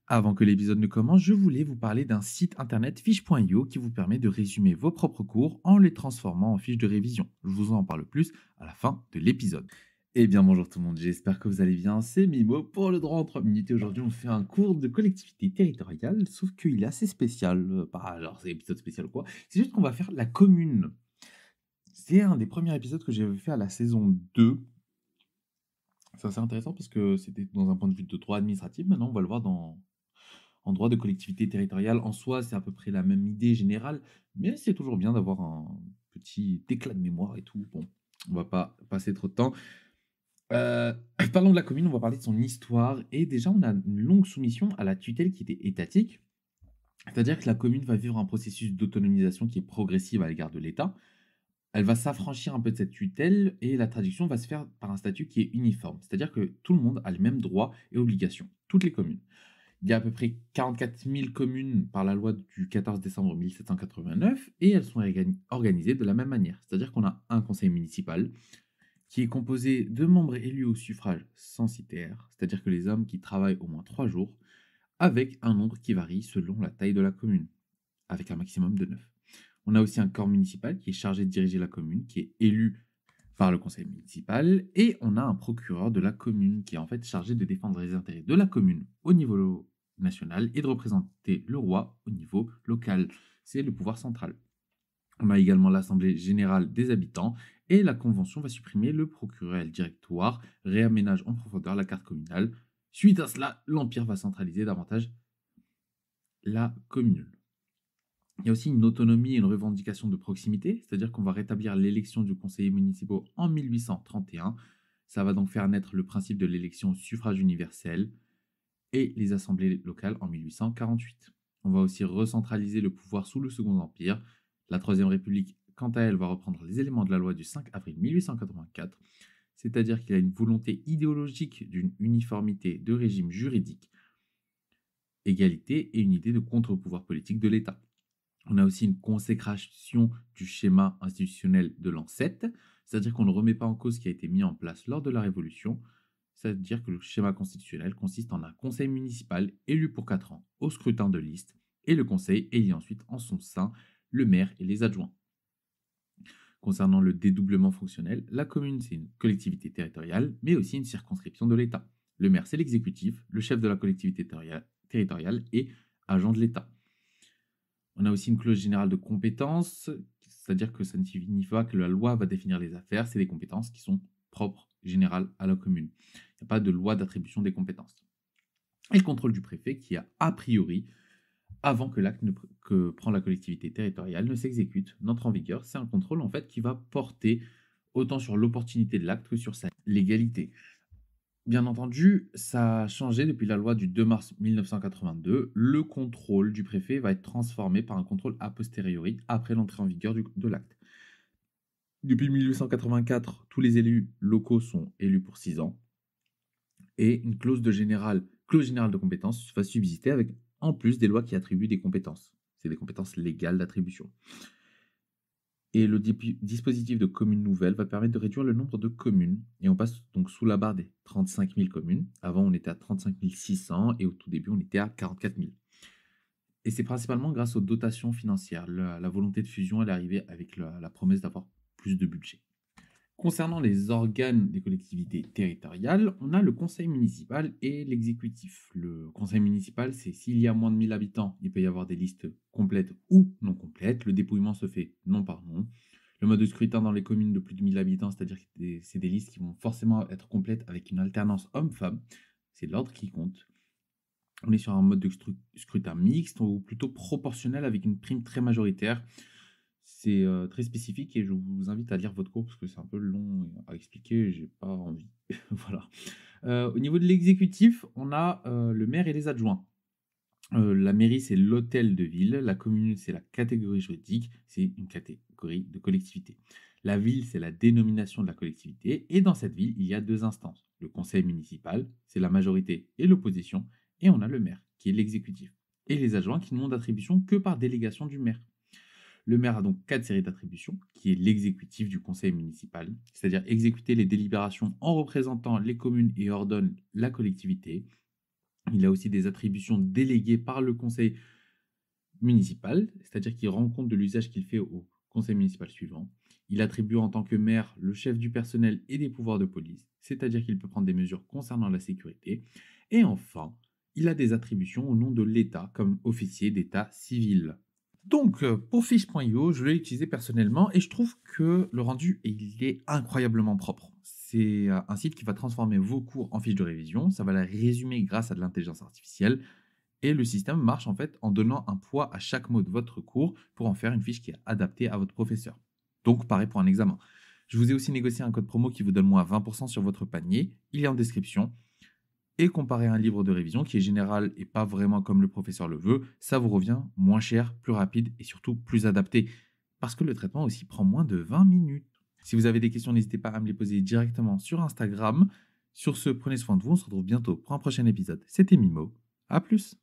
Avant que l'épisode ne commence, je voulais vous parler d'un site internet fiche.io qui vous permet de résumer vos propres cours en les transformant en fiches de révision. Je vous en parle plus à la fin de l'épisode. Eh bien bonjour tout le monde, j'espère que vous allez bien, c'est Mimo pour le droit en 3 minutes et aujourd'hui on fait un cours de collectivité territoriale, sauf qu'il est assez spécial, alors c'est épisode spécial ou quoi, c'est juste qu'on va faire la commune. C'est un des premiers épisodes que j'avais fait à la saison 2. C'est assez intéressant parce que c'était dans un point de vue de droit administratif, maintenant on va le voir en droit de collectivité territoriale. En soi, c'est à peu près la même idée générale, mais c'est toujours bien d'avoir un petit éclat de mémoire et tout. Bon, on va pas passer trop de temps. Euh, Parlons de la commune, on va parler de son histoire. Et déjà, on a une longue soumission à la tutelle qui était étatique. C'est-à-dire que la commune va vivre un processus d'autonomisation qui est progressif à l'égard de l'État. Elle va s'affranchir un peu de cette tutelle et la traduction va se faire par un statut qui est uniforme. C'est-à-dire que tout le monde a les mêmes droits et obligations, toutes les communes. Il y a à peu près 44 000 communes par la loi du 14 décembre 1789 et elles sont organisées de la même manière. C'est-à-dire qu'on a un conseil municipal qui est composé de membres élus au suffrage censitaire, c'est-à-dire que les hommes qui travaillent au moins 3 jours, avec un nombre qui varie selon la taille de la commune, avec un maximum de 9. On a aussi un corps municipal qui est chargé de diriger la commune, qui est élu par le conseil municipal, et on a un procureur de la commune qui est en fait chargé de défendre les intérêts de la commune au niveau national et de représenter le roi au niveau local. C'est le pouvoir central. On a également l'Assemblée générale des habitants et la Convention va supprimer le procureur et le directoire, réaménage en profondeur la carte communale. Suite à cela, l'Empire va centraliser davantage la commune. Il y a aussi une autonomie et une revendication de proximité, c'est-à-dire qu'on va rétablir l'élection du conseiller municipal en 1831. Ça va donc faire naître le principe de l'élection au suffrage universel et les assemblées locales en 1848. On va aussi recentraliser le pouvoir sous le Second Empire. La Troisième République, quant à elle, va reprendre les éléments de la loi du 5 avril 1884, c'est-à-dire qu'il y a une volonté idéologique d'une uniformité de régime juridique, égalité et une idée de contre-pouvoir politique de l'État. On a aussi une consécration du schéma institutionnel de l'an 7, c'est-à-dire qu'on ne remet pas en cause ce qui a été mis en place lors de la Révolution, c'est-à-dire que le schéma constitutionnel consiste en un conseil municipal élu pour 4 ans au scrutin de liste, et le conseil élit ensuite en son sein le maire et les adjoints. Concernant le dédoublement fonctionnel, la commune c'est une collectivité territoriale, mais aussi une circonscription de l'État. Le maire c'est l'exécutif, le chef de la collectivité territoriale et agent de l'État. On a aussi une clause générale de compétences, c'est-à-dire que ça ne signifie pas que la loi va définir les affaires, c'est des compétences qui sont propres, générales à la commune. Il n'y a pas de loi d'attribution des compétences. Et le contrôle du préfet qui a priori, avant que l'acte que prend la collectivité territoriale ne s'exécute, n'entre en vigueur, c'est un contrôle en fait qui va porter autant sur l'opportunité de l'acte que sur sa légalité. Bien entendu, ça a changé depuis la loi du 2 mars 1982. Le contrôle du préfet va être transformé par un contrôle a posteriori après l'entrée en vigueur de l'acte. Depuis 1884, tous les élus locaux sont élus pour 6 ans et une clause générale de compétences va subsister avec en plus des lois qui attribuent des compétences. C'est des compétences légales d'attribution. Et le dispositif de commune nouvelle va permettre de réduire le nombre de communes. Et on passe donc sous la barre des 35 000 communes. Avant, on était à 35 600 et au tout début, on était à 44 000. Et c'est principalement grâce aux dotations financières. La volonté de fusion, elle est arrivée avec la promesse d'avoir plus de budget. Concernant les organes des collectivités territoriales, on a le conseil municipal et l'exécutif. Le conseil municipal, c'est s'il y a moins de 1000 habitants, il peut y avoir des listes complètes ou non complètes. Le dépouillement se fait nom par nom. Le mode de scrutin dans les communes de plus de 1000 habitants, c'est-à-dire que c'est des listes qui vont forcément être complètes avec une alternance homme-femme. C'est l'ordre qui compte. On est sur un mode de scrutin mixte ou plutôt proportionnel avec une prime très majoritaire. C'est très spécifique et je vous invite à lire votre cours parce que c'est un peu long à expliquer et j'ai pas envie. Voilà. Au niveau de l'exécutif, on a le maire et les adjoints. La mairie, c'est l'hôtel de ville. La commune, c'est la catégorie juridique. C'est une catégorie de collectivité. La ville, c'est la dénomination de la collectivité. Et dans cette ville, il y a deux instances. Le conseil municipal, c'est la majorité et l'opposition. Et on a le maire, qui est l'exécutif. Et les adjoints qui n'ont d'attribution que par délégation du maire. Le maire a donc quatre séries d'attributions, qui est l'exécutif du conseil municipal, c'est-à-dire exécuter les délibérations en représentant les communes et ordonne la collectivité. Il a aussi des attributions déléguées par le conseil municipal, c'est-à-dire qu'il rend compte de l'usage qu'il fait au conseil municipal suivant. Il attribue en tant que maire le chef du personnel et des pouvoirs de police, c'est-à-dire qu'il peut prendre des mesures concernant la sécurité. Et enfin, il a des attributions au nom de l'État comme officier d'état civil. Donc, pour Fiche.io, je l'ai utilisé personnellement et je trouve que le rendu, il est incroyablement propre. C'est un site qui va transformer vos cours en fiches de révision, ça va la résumer grâce à de l'intelligence artificielle et le système marche en fait en donnant un poids à chaque mot de votre cours pour en faire une fiche qui est adaptée à votre professeur. Donc, pareil pour un examen. Je vous ai aussi négocié un code promo qui vous donne moins 20% sur votre panier. Il est en description. Et comparé à un livre de révision qui est général et pas vraiment comme le professeur le veut, ça vous revient moins cher, plus rapide et surtout plus adapté. Parce que le traitement aussi prend moins de 20 minutes. Si vous avez des questions, n'hésitez pas à me les poser directement sur Instagram. Sur ce, prenez soin de vous. On se retrouve bientôt pour un prochain épisode. C'était Mimo. À plus.